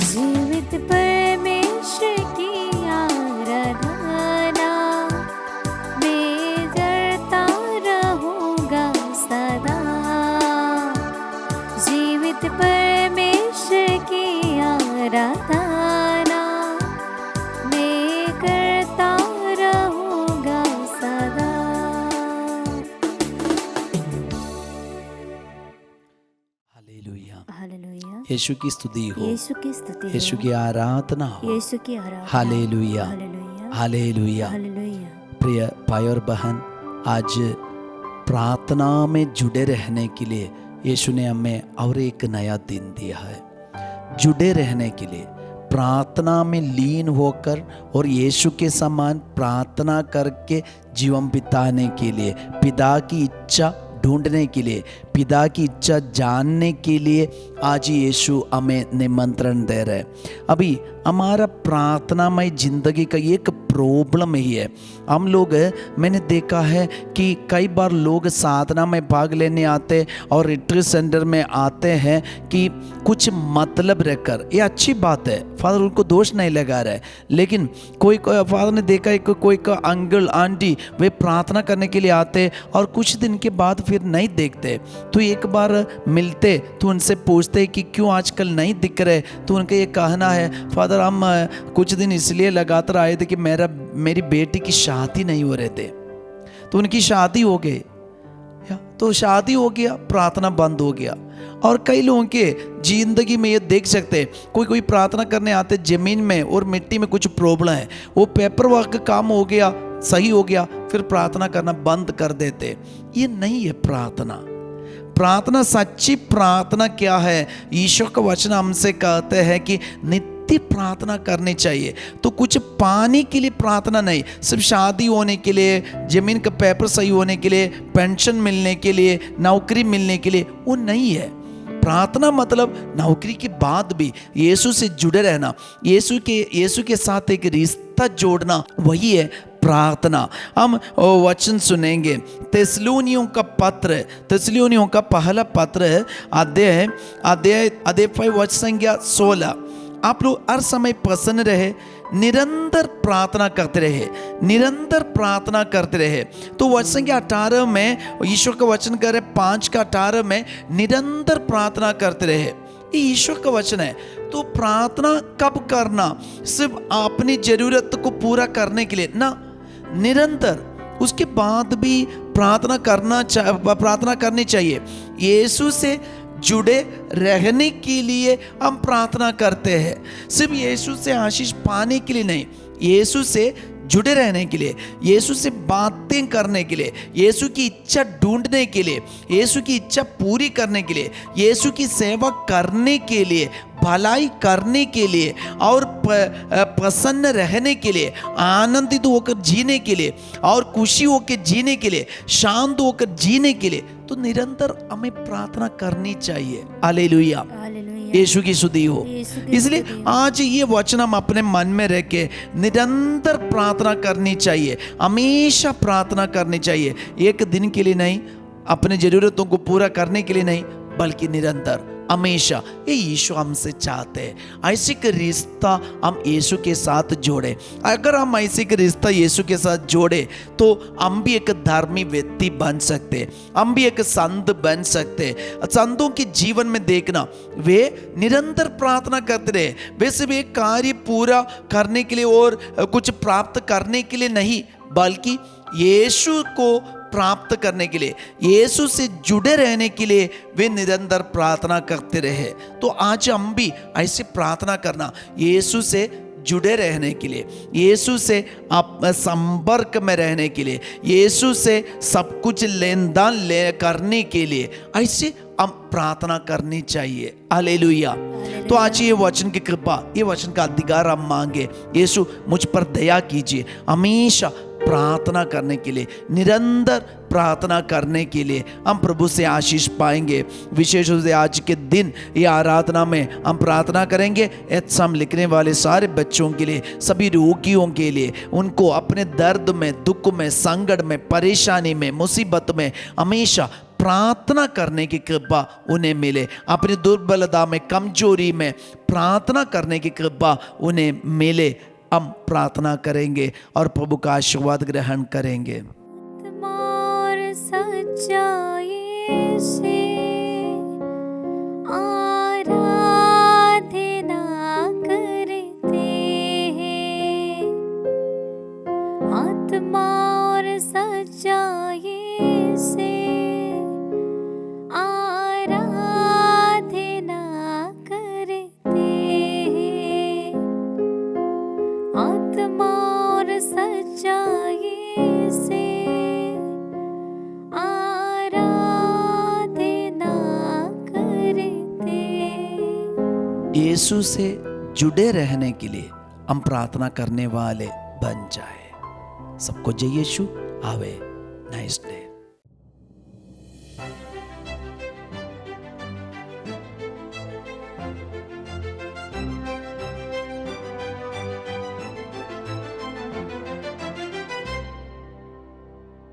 जीवित परमेश्वर की आराधना मैं करता रहूँगा सदा। जीवित परमेश्वर की आराधना मैं करता रहूँगा सदा। Hallelujah, hallelujah. यीशु की स्तुति हो, यीशु की स्तुति हो, यीशु की आराधना हो। यीशु की आराधना। Hallelujah, hallelujah, hallelujah. हालेलुया। प्रिय भाई और बहन, आज प्रार्थना में जुड़े रहने के लिए यीशु ने हमें और एक नया दिन दिया है। जुड़े रहने के लिए, प्रार्थना में लीन होकर और यीशु के समान प्रार्थना करके जीवन बिताने के लिए, पिता की इच्छा ढूंढने के लिए, पिता की इच्छा जानने के लिए आज यीशु हमें निमंत्रण दे रहे हैं। अभी हमारा प्रार्थनामय जिंदगी का एक प्रॉब्लम ही है। हम लोग, मैंने देखा है कि कई बार लोग साधना में भाग लेने आते और रिट्रीट सेंटर में आते हैं कि कुछ मतलब रखकर, ये अच्छी बात है, फादर उनको दोष नहीं लगा रहा है, लेकिन कोई फादर ने देखा है कि कोई का अंकल आंटी वे प्रार्थना करने के लिए आते और कुछ दिन के बाद फिर नहीं देखते। तो एक बार मिलते तो उनसे पूछते कि क्यों आजकल नहीं दिख रहे, तो उनका ये कहना है फादर हम कुछ दिन इसलिए लगातार आए थे कि मेरी बेटी की शादी नहीं हो रहे थे, तो उनकी शादी हो गई, तो शादी हो गया, प्रार्थना बंद हो गया। और कई लोगों के जिंदगी में ये देख सकते, कोई प्रार्थना करने आते जमीन में और मिट्टी में कुछ प्रॉब्लम है, वो पेपर वर्क काम हो गया, सही हो गया, फिर प्रार्थना करना बंद कर देते। ये नहीं है प्रार्थना। प्रार्थना, सच्ची प्रार्थना क्या है? ईश्वर का वचन हमसे कहते हैं कि नित्य प्रार्थना करनी चाहिए। तो कुछ पाने के लिए प्रार्थना नहीं, सिर्फ शादी होने के लिए, जमीन का पेपर सही होने के लिए, पेंशन मिलने के लिए, नौकरी मिलने के लिए, वो नहीं है। प्रार्थना मतलब नौकरी के बाद भी यीशु से जुड़े रहना, यीशु के साथ एक रिश्ता जोड़ना, वही है प्रार्थना। हम वचन सुनेंगे, थिस्सलुनीयों का पत्र, थिस्सलुनीयों का पहला पत्र है, अध्याय 5 वचन संख्या 16। आप लोग हर समय प्रसन्न रहे, निरंतर प्रार्थना करते रहे, निरंतर प्रार्थना करते रहे। तो वचन संख्या 18 में ईश्वर का वचन कह रहे 5:18 में निरंतर प्रार्थना करते रहे। ये ईश्वर का वचन है। तो प्रार्थना कब करना? सिर्फ अपनी जरूरत को पूरा करने के लिए ना, निरंतर। उसके बाद भी प्रार्थना करनी चाहिए। यीशु से जुड़े रहने के लिए हम प्रार्थना करते हैं, सिर्फ यीशु से आशीष पाने के लिए नहीं, यीशु से जुड़े रहने के लिए, यीशु से बातें करने के लिए, यीशु की इच्छा ढूंढने के लिए, यीशु की इच्छा पूरी करने के लिए, यीशु की सेवा करने के लिए, भलाई करने के लिए और प्रसन्न रहने के लिए, आनंदित होकर जीने के लिए और खुशी होकर जीने के लिए, शांत होकर जीने के लिए, तो निरंतर हमें प्रार्थना करनी चाहिए। हालेलुया, यीशु की स्तुति हो। इसलिए आज ये वचन हम अपने मन में रख के निरंतर प्रार्थना करनी चाहिए, हमेशा प्रार्थना करनी चाहिए। एक दिन के लिए नहीं, अपने जरूरतों को पूरा करने के लिए नहीं, बल्कि निरंतर, हमेशा। ये यीशु हमसे चाहते हैं। ऐसे का रिश्ता हम यीशु के साथ जोड़े। अगर हम ऐसे का रिश्ता यीशु के साथ जोड़े तो हम भी एक धार्मिक व्यक्ति बन सकते, हम भी एक संत बन सकते। संतों के जीवन में देखना, वे निरंतर प्रार्थना करते रहे। वे सिर्फ एक कार्य पूरा करने के लिए और कुछ प्राप्त करने के लिए नहीं, बल्कि यीशु को प्राप्त करने के लिए, यीशु से जुड़े रहने के लिए वे निरंतर प्रार्थना करते रहे। तो आज हम भी ऐसे प्रार्थना करना, यीशु से जुड़े रहने के लिए, यीशु से आप संपर्क में रहने के लिए, यीशु से सब कुछ लेन देन ले करने के लिए ऐसे हम प्रार्थना करनी चाहिए। हालेलुया। तो आज ये वचन की कृपा, ये वचन का अधिकार हम मांगे। यीशु मुझ पर दया कीजिए, हमेशा प्रार्थना करने के लिए, निरंतर प्रार्थना करने के लिए हम प्रभु से आशीष पाएंगे। विशेष रूप से आज के दिन ये आराधना में हम प्रार्थना करेंगे एत्सम लिखने वाले सारे बच्चों के लिए, सभी रोगियों के लिए, उनको अपने दर्द में, दुख में, संकट में, परेशानी में, मुसीबत में हमेशा प्रार्थना करने की कृपा उन्हें मिले। अपनी दुर्बलता में, कमजोरी में प्रार्थना करने की कृपा उन्हें मिले। हम प्रार्थना करेंगे और प्रभु का आशीर्वाद ग्रहण करेंगे। और सच्चाई से आराधना करते हैं, आत्मा और सच्चाई से आराधना करते हैं, आत्मा और सच्चाई से आराधना करते। यीशु से जुड़े रहने के लिए हम प्रार्थना करने वाले बन जाए। सबको जय यीशु। आवे नाइस डे।